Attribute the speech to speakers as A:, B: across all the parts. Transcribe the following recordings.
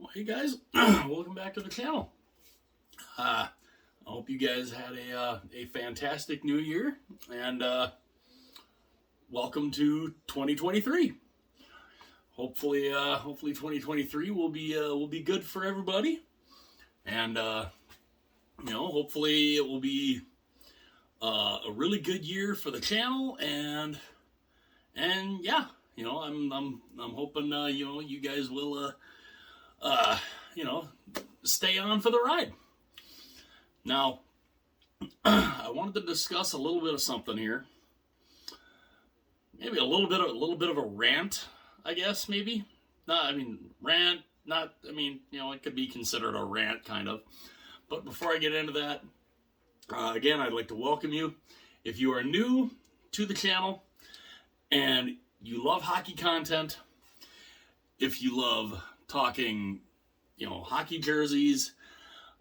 A: Well, hey guys, welcome back to the channel. I hope you guys had a fantastic new year, and welcome to 2023. Hopefully 2023 will be good for everybody, and hopefully it will be a really good year for the channel, and yeah, I'm hoping you guys will uh, stay on for the ride. Now, I wanted to discuss a little bit of something here. Maybe a little bit of a rant, I guess. Maybe. Rant. Not. It could be considered a rant, kind of. But before I get into that, again, I'd like to welcome you. If you are new to the channel and you love hockey content, if you love talking, hockey jerseys,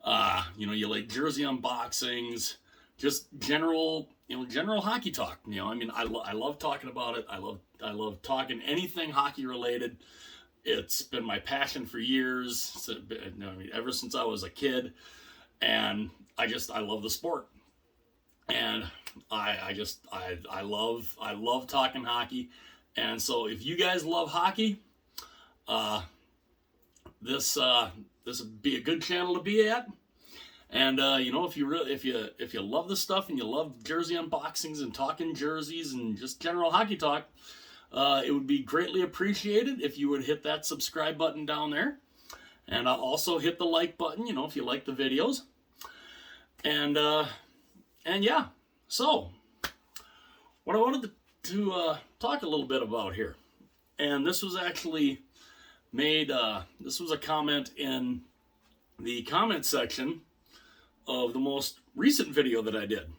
A: you like jersey unboxings, just general hockey talk. I love talking about it. I love talking anything hockey related. It's been my passion for years. Ever since I was a kid, and I love the sport, and I love talking hockey. And so if you guys love hockey, this would be a good channel to be at. And if you love this stuff and you love jersey unboxings and talking jerseys and just general hockey talk, it would be greatly appreciated if you would hit that subscribe button down there, and also hit the like button, if you like the videos. And yeah, so what I wanted to talk a little bit about here, and this was actually made. This was a comment in the comment section of the most recent video that I did,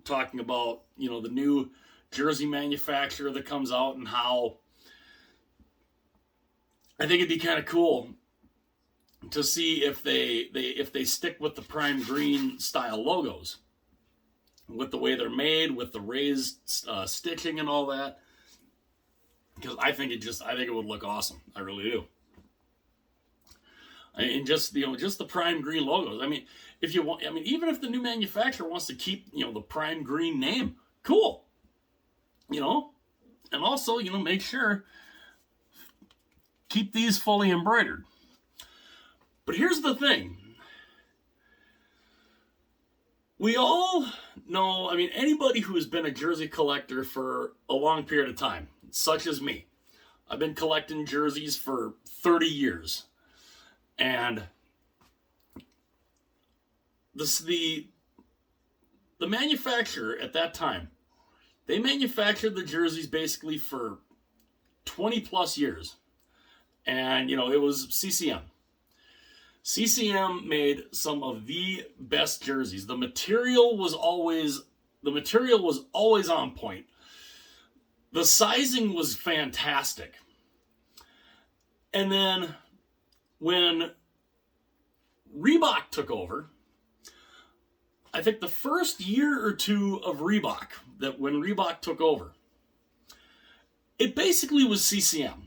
A: talking about the new jersey manufacturer that comes out, and how I think it'd be kind of cool to see if they stick with the prime green style logos, with the way they're made, with the raised stitching and all that, because I think it would look awesome. I really do. And just the prime green logos. If you want, even if the new manufacturer wants to keep the prime green name, cool. And also make sure keep these fully embroidered. But here's the thing. We all know, anybody who has been a jersey collector for a long period of time, such as me. I've been collecting jerseys for 30 years. And the manufacturer at that time, they manufactured the jerseys basically for 20 plus years. And, it was CCM. CCM made some of the best jerseys. The material was always on point. The sizing was fantastic. And then when Reebok took over, I think the first year or two of Reebok, when Reebok took over, it basically was CCM.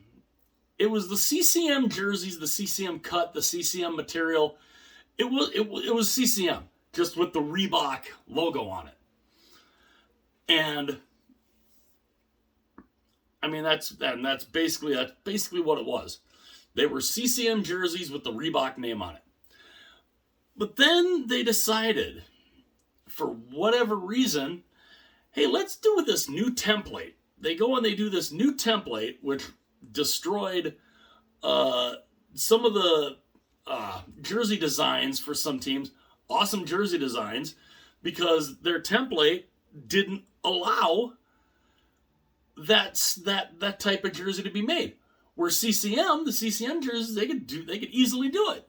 A: It was the CCM jerseys, the CCM cut, the CCM material. It was CCM, just with the Reebok logo on it. And that's basically what it was. They were CCM jerseys with the Reebok name on it. But then they decided, for whatever reason, hey, let's do this new template. They go and they do this new template, which destroyed some of the jersey designs for some teams. Awesome jersey designs, because their template didn't allow that type of jersey to be made. Where the CCM jerseys, they could easily do it.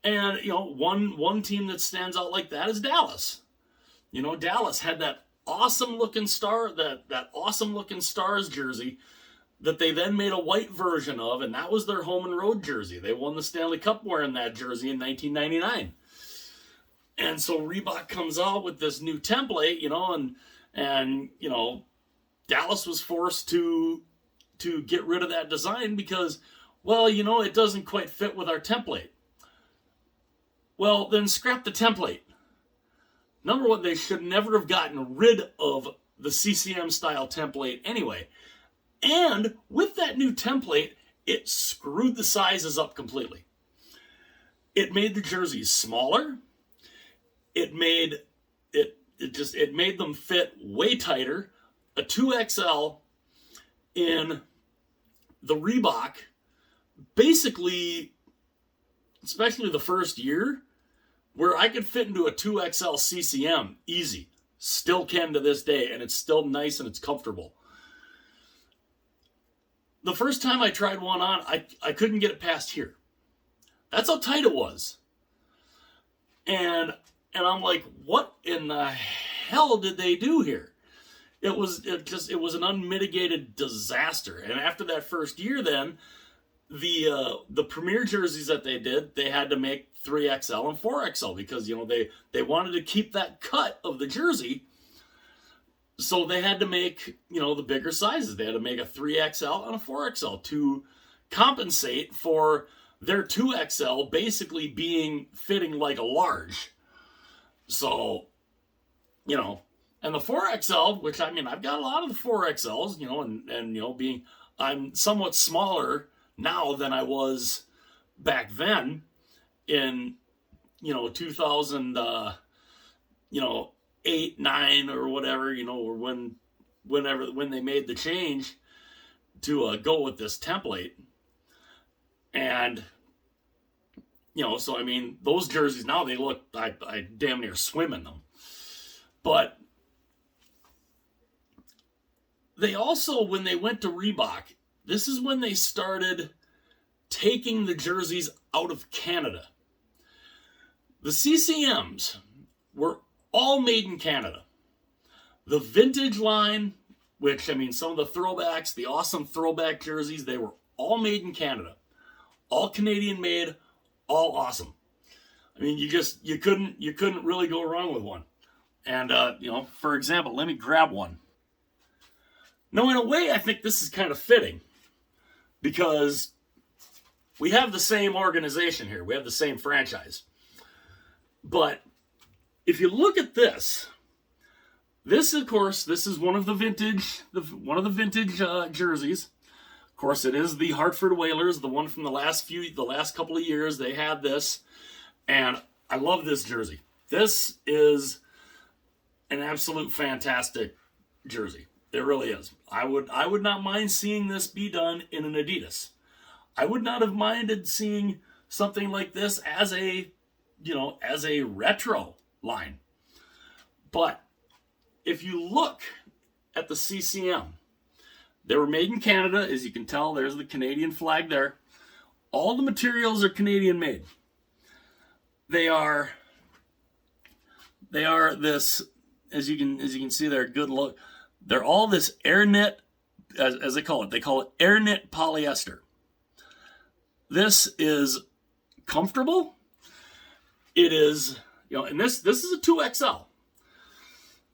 A: And one team that stands out like that is Dallas. Dallas had that awesome looking Stars jersey that they then made a white version of, and that was their home and road jersey. They won the Stanley Cup wearing that jersey in 1999. And so Reebok comes out with this new template, and Dallas was forced to get rid of that design, because Well, it doesn't quite fit with our template. Well, then scrap the template. Number one, they should never have gotten rid of the CCM style template anyway. And with that new template, it screwed the sizes up completely. It made the jerseys smaller. It made them fit way tighter. A 2XL in the Reebok, basically, especially the first year, where I could fit into a 2XL CCM easy. Still can to this day, and it's still nice and it's comfortable. The first time I tried one on, I couldn't get it past here. That's how tight it was. And I'm like, what in the hell did they do here? It was an unmitigated disaster. And after that first year, then the premier jerseys that they did, they had to make 3XL and 4XL because they wanted to keep that cut of the jersey. So they had to make the bigger sizes. They had to make a 3XL and a 4XL to compensate for their 2XL basically fitting like a large. So, and the 4XL, which I've got a lot of the 4XLs, and I'm somewhat smaller now than I was back then in 2000 8, 9 or whatever, or when they made the change to go with this template. And so those jerseys now, they look, I damn near swim in them. But they also, when they went to Reebok, this is when they started taking the jerseys out of Canada. The CCMs were all made in Canada. The vintage line, which, some of the throwbacks, the awesome throwback jerseys, they were all made in Canada. All Canadian made, all awesome. You couldn't really go wrong with one. And, for example, let me grab one. Now, in a way, I think this is kind of fitting because we have the same organization here. We have the same franchise. But if you look at this, of course, this is one of the vintage jerseys. Of course, it is the Hartford Whalers, the one from the last couple of years. They had this, and I love this jersey. This is an absolute fantastic jersey. It really is. I would not mind seeing this be done in an Adidas. I would not have minded seeing something like this as a retro line. But if you look at the CCM, they were made in Canada. As you can tell, there's the Canadian flag there. All the materials are Canadian made. They are this, as you can see, they're good look. They're all this air knit, as they call it. They call it air knit polyester. This is comfortable. It is, and this is a 2XL.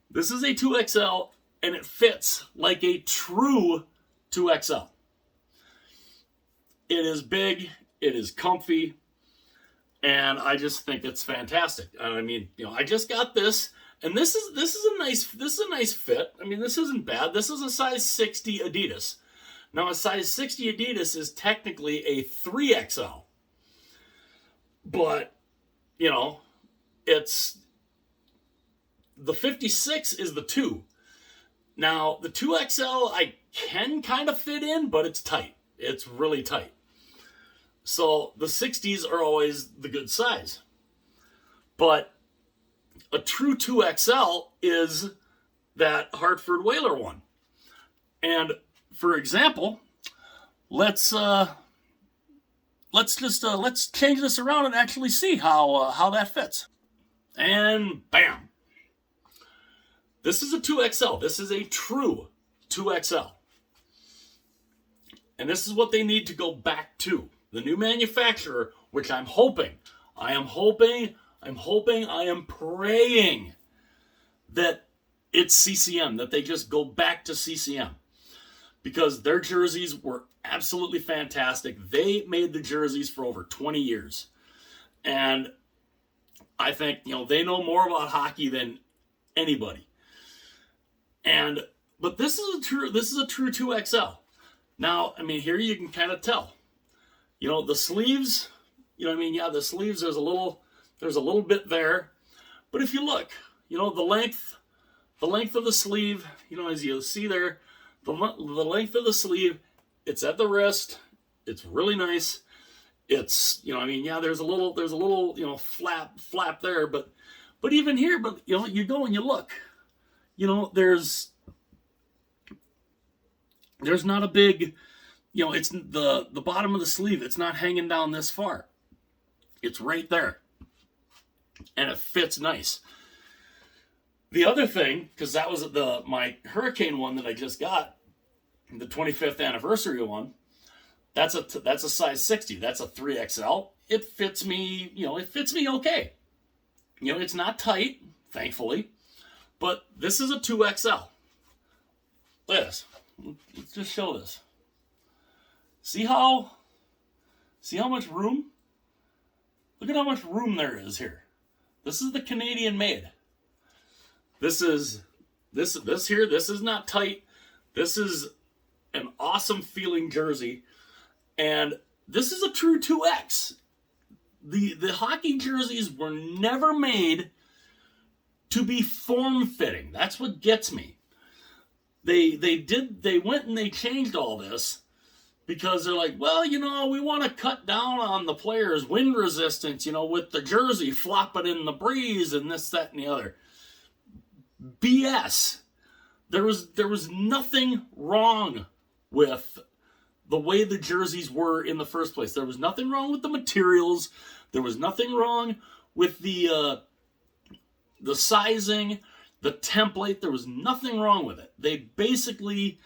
A: This is a 2XL, and it fits like a true 2XL. It is big, it is comfy, and I just think it's fantastic. I just got this, and this is a nice fit. This isn't bad. This is a size 60 Adidas. Now, a size 60 Adidas is technically a 3XL. But, it's the 56 is the 2. Now, the 2XL I can kind of fit in, but it's tight. It's really tight. So the 60s are always the good size. But a true 2XL is that Hartford Whaler one. And for example, let's change this around and actually see how that fits. And bam. This is a 2XL. This is a true 2XL. And this is what they need to go back to. The new manufacturer, which I am praying that it's CCM, that they just go back to CCM. because their jerseys were absolutely fantastic. They made the jerseys for over 20 years. And I think, they know more about hockey than anybody. But this is a true 2XL. Now, here you can kind of tell. The sleeves, the sleeves, there's a little bit there. But if you look, the length of the sleeve, as you see there, the length of the sleeve, it's at the wrist. It's really nice. It's, there's a little, flap there, but even here, you go and you look, there's not a big, it's the bottom of the sleeve. It's not hanging down this far. It's right there. And it fits nice. The other thing, because that was my Hurricane one that I just got, the 25th anniversary one, that's a size 60. That's a 3XL. It fits me, okay. It's not tight, thankfully, but this is a 2XL. Look at this. Let's just show this. See how much room? Look at how much room there is here. This is the Canadian made. This is not tight. This is an awesome feeling jersey. And this is a true 2X. The hockey jerseys were never made to be form-fitting. That's what gets me. They went and they changed all this because they're like, well, we want to cut down on the players' wind resistance, with the jersey flopping in the breeze and this, that, and the other. BS. There was nothing wrong with the way the jerseys were in the first place. There was nothing wrong with the materials. There was nothing wrong with the sizing, the template. There was nothing wrong with it. They basically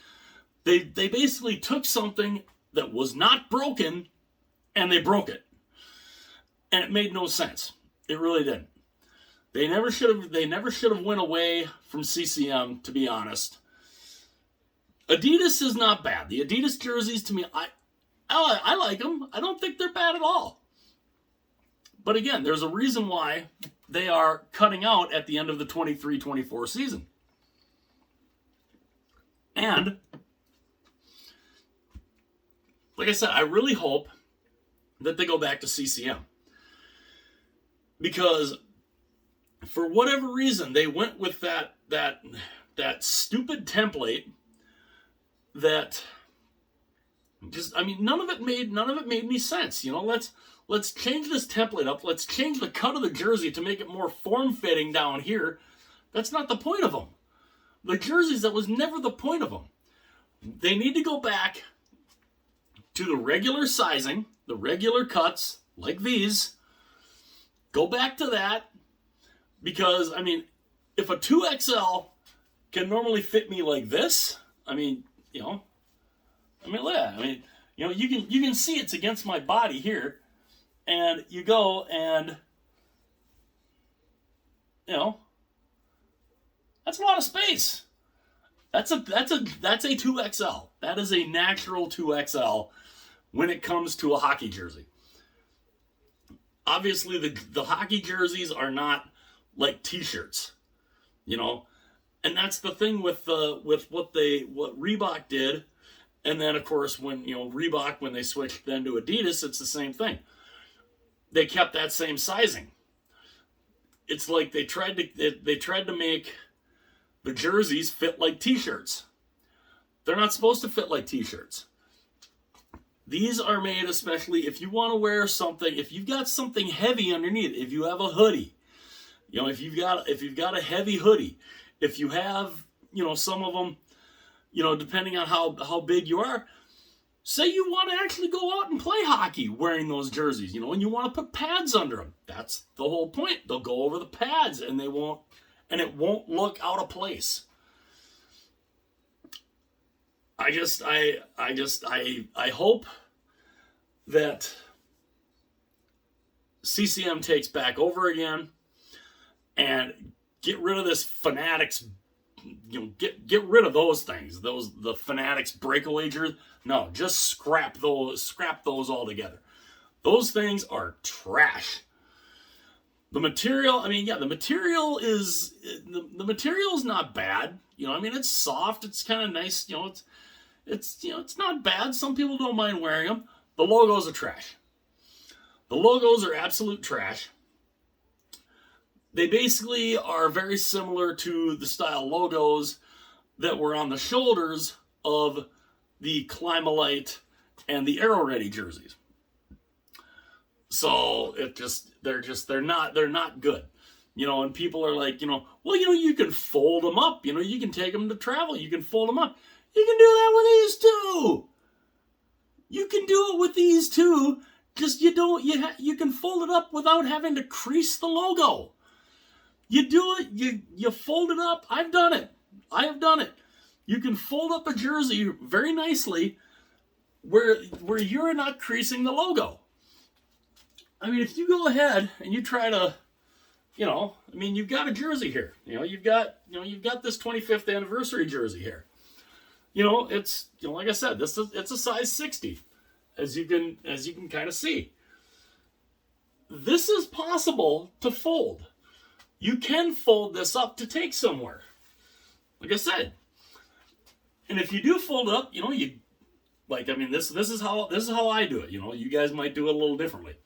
A: took something that was not broken and they broke it. And it made no sense. It really didn't. They never should have went away from CCM, to be honest. Adidas is not bad. The Adidas jerseys, to me, I like them. I don't think they're bad at all. But again, there's a reason why they are cutting out at the end of the 23-24 season. And, like I said, I really hope that they go back to CCM. Because for whatever reason, they went with that stupid template that just, none of it made any sense. Let's change this template up. Let's change the cut of the jersey to make it more form-fitting down here. That's not the point of them. The jerseys, that was never the point of them. They need to go back to the regular sizing, the regular cuts, like these. Go back to that. Because, if a 2XL can normally fit me like this, look at that. You can see it's against my body here. And you go and, that's a lot of space. That's a 2XL. That is a natural 2XL when it comes to a hockey jersey. Obviously, the hockey jerseys are not like t-shirts, and that's the thing with what Reebok did, and then of course when Reebok, when they switched then to Adidas, it's the same thing. They kept that same sizing. It's like they tried to make the jerseys fit like t-shirts. They're not supposed to fit like t-shirts. These are made especially if you want to wear something, if you've got something heavy underneath, if you have a hoodie. If you've got a heavy hoodie, if you have, some of them, depending on how big you are, say you want to actually go out and play hockey wearing those jerseys, and you want to put pads under them. That's the whole point. They'll go over the pads and it won't look out of place. I hope that CCM takes back over again and get rid of this Fanatics get rid of those things. The Fanatics breakaway jersey. No, just scrap those altogether. Those things are trash. The material, I mean, yeah, the material is not bad. I mean, it's soft. It's kind of nice. It's not bad. Some people don't mind wearing them. The logos are trash. The logos are absolute trash. They basically are very similar to the style logos that were on the shoulders of the Climalite and the Aero Ready jerseys. So they're not good. And people are like, well, you can fold them up. You can take them to travel. You can fold them up. You can do that with these too. You can do it with these too. Just you can fold it up without having to crease the logo. You do it, you fold it up. I've done it. I have done it. You can fold up a jersey very nicely where you're not creasing the logo. I mean, if you go ahead and you try to, you've got a jersey here. You've got this 25th anniversary jersey here. It's like I said, it's a size 60, as you can kind of see. This is possible to fold. You can fold this up to take somewhere. Like I said. And if you do fold it up, this is how I do it. You guys might do it a little differently.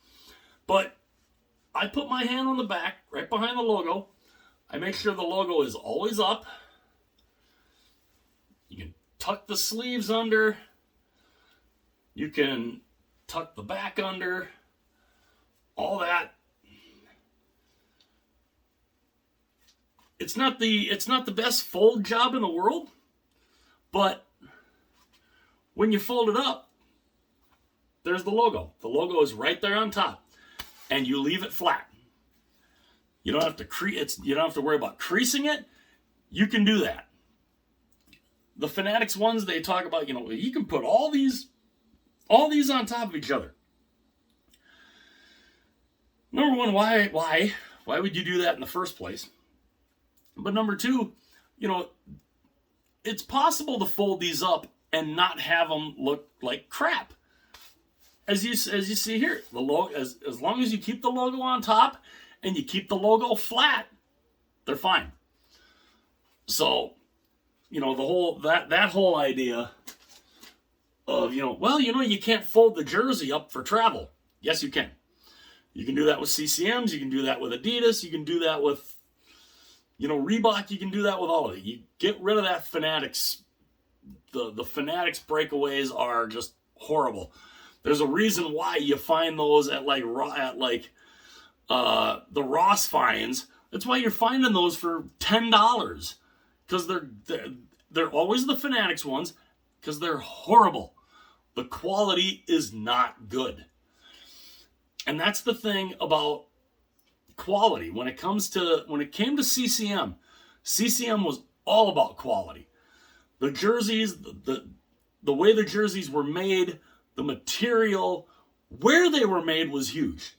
A: But I put my hand on the back, right behind the logo. I make sure the logo is always up. You can tuck the sleeves under. You can tuck the back under. All that. It's not the best fold job in the world, but when you fold it up, there's the logo. The logo is right there on top, and you leave it flat. You don't have to worry about creasing it. You can do that. The Fanatics ones, they talk about, you can put all these on top of each other. Number one, why would you do that in the first place? But number two, it's possible to fold these up and not have them look like crap. As you see here, the logo, as long as you keep the logo on top and you keep the logo flat, they're fine. So, the whole that whole idea of you can't fold the jersey up for travel. Yes, you can. You can do that with CCMs. You can do that with Adidas. You can do that with Reebok. You can do that with all of it. You get rid of that Fanatics. The Fanatics breakaways are just horrible. There's a reason why you find those at the Ross finds. That's why you're finding those for $10, because they're always the Fanatics ones, because they're horrible. The quality is not good, and that's the thing about quality. When it came to CCM was all about quality. The jerseys, the way the jerseys were made, the material, where they were made was huge.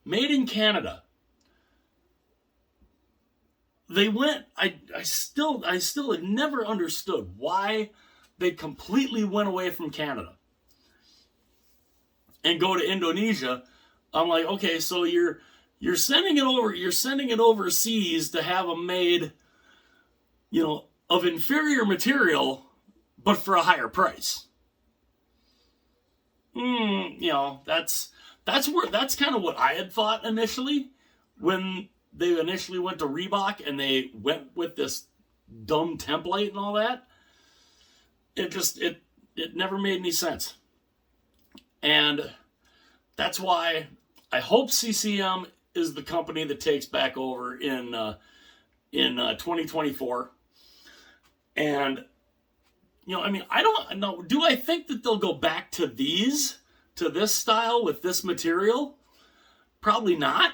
A: Made in Canada. They went, I still have never understood why they completely went away from Canada and go to Indonesia. I'm like, okay, so you're sending it overseas to have them made, of inferior material, but for a higher price. That's kind of what I had thought initially when they initially went to Reebok and they went with this dumb template and all that. It never made any sense. And that's why I hope CCM is the company that takes back over in 2024. And I don't know. Do I think that they'll go back to this style with this material? Probably not.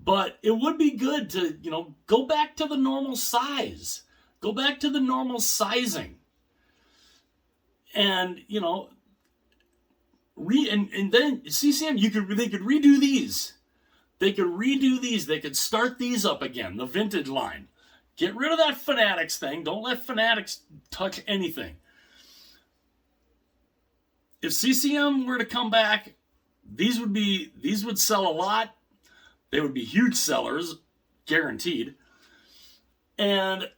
A: But it would be good to, go back to the normal size. Go back to the normal sizing. And, and then CCM, they could redo these. They could start these up again, the vintage line. Get rid of that Fanatics thing. Don't let Fanatics touch anything. If CCM were to come back, these would sell a lot. They would be huge sellers, guaranteed. And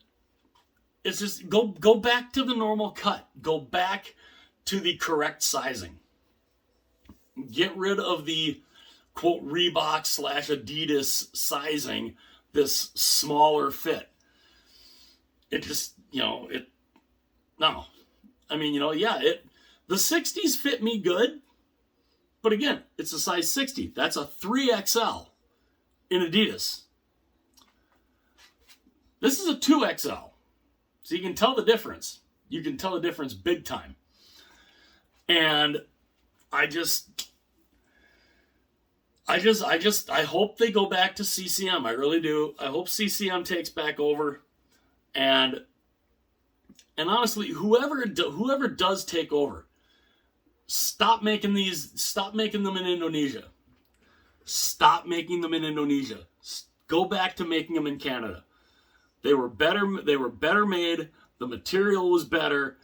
A: it's just go back to the normal cut. Go back to the correct sizing. Get rid of the quote Reebok / Adidas sizing, this smaller fit. It just, no. I mean, the 60s fit me good, but again, it's a size 60. That's a 3XL in Adidas. This is a 2XL. So you can tell the difference. You can tell the difference big time. And I hope they go back to CCM. I really do. I hope CCM takes back over. And honestly, whoever does take over, stop making them in Indonesia. Stop making them in Indonesia. Go back to making them in Canada. They were better made. The material was better.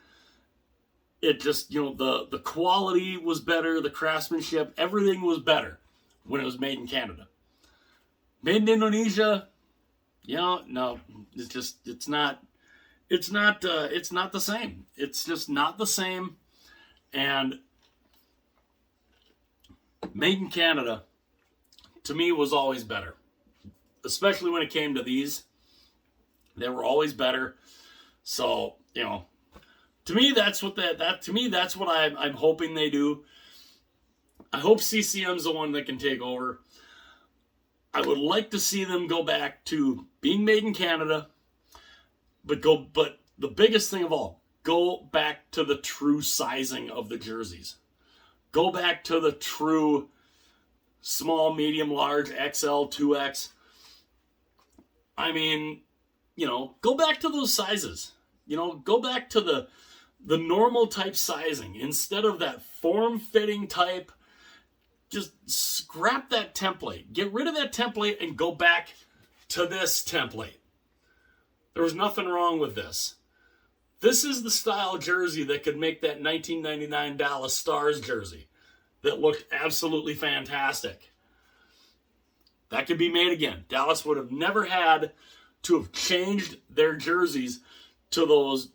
A: It just, the quality was better, the craftsmanship, everything was better when it was made in Canada. Made in Indonesia, no, it's not the same. It's just not the same. And made in Canada, to me, was always better. Especially when it came to these. They were always better. So, to me, that's what I'm hoping they do. I hope CCM's the one that can take over. I would like to see them go back to being made in Canada, but the biggest thing of all, go back to the true sizing of the jerseys. Go back to the true small, medium, large, XL, 2X. I mean, go back to those sizes. Go back to the normal type sizing instead of that form-fitting type. Just scrap that template. Get rid of that template and go back to this template. There was nothing wrong with this. This is the style jersey that could make that 1999 Dallas Stars jersey that looked absolutely fantastic. That could be made again. Dallas would have never had to have changed their jerseys to those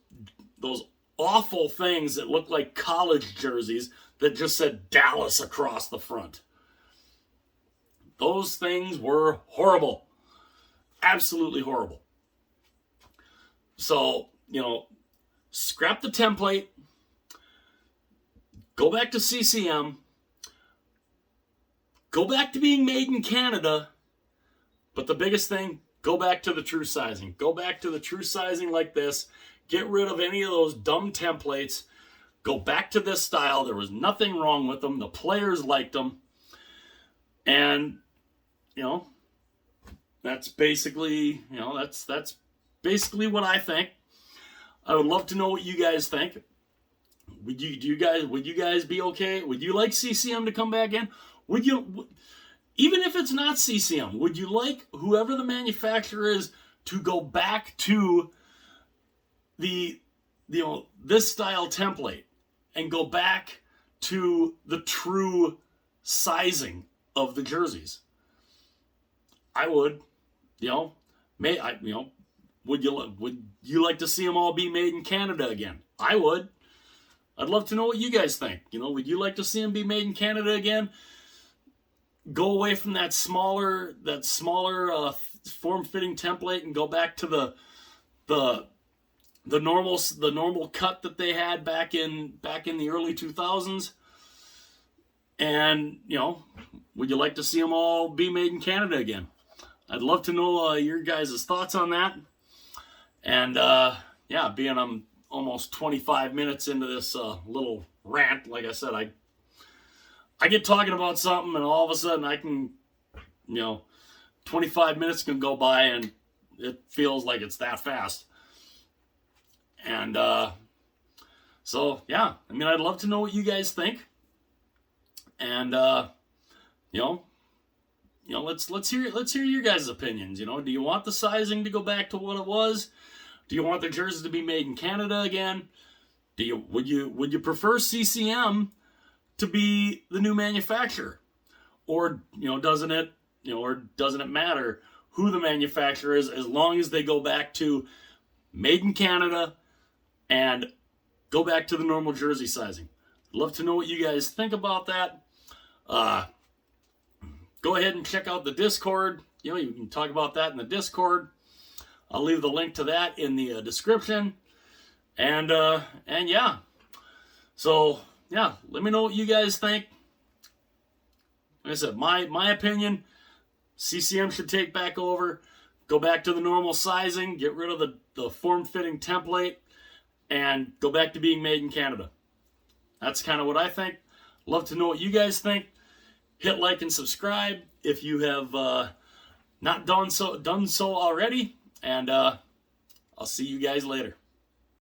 A: awful things that look like college jerseys that just said Dallas across the front. Those things were horrible. Absolutely horrible. So, scrap the template. Go back to CCM. Go back to being made in Canada. But the biggest thing, go back to the true sizing. Go back to the true sizing like this. Get rid of any of those dumb templates. Go back to this style. There was nothing wrong with them. The players liked them. And, that's basically, that's basically what I think. I would love to know what you guys think. Would you guys be okay? Would you like CCM to come back in? Even if it's not CCM, would you like whoever the manufacturer is to go back to this style template and go back to the true sizing of the jerseys? I would. Would you like to see them all be made in Canada again? I would. I'd love to know what you guys think. Would you like to see them be made in Canada again? Go away from that smaller form-fitting template and go back to the normal cut that they had back in the early 2000s. And would you like to see them all be made in Canada again? I'd love to know your guys' thoughts on that. And being I'm almost 25 minutes into this little rant, like I said, I get talking about something and all of a sudden I can, 25 minutes can go by and it feels like it's that fast. And I'd love to know what you guys think. And, let's hear your guys' opinions. Do you want the sizing to go back to what it was? Do you want the jerseys to be made in Canada again? Would you prefer CCM to be the new manufacturer, or doesn't it matter who the manufacturer is, as long as they go back to made in Canada and go back to the normal jersey sizing? Love to know what you guys think about that. Go ahead and check out the Discord. You can talk about that in the Discord. I'll leave the link to that in the description. And yeah. So, yeah, let me know what you guys think. Like I said, my opinion, CCM should take back over, go back to the normal sizing, get rid of the form-fitting template, and go back to being made in Canada. That's kind of what I think. Love to know what you guys think. Hit like and subscribe if you have not done so already. And I'll see you guys later.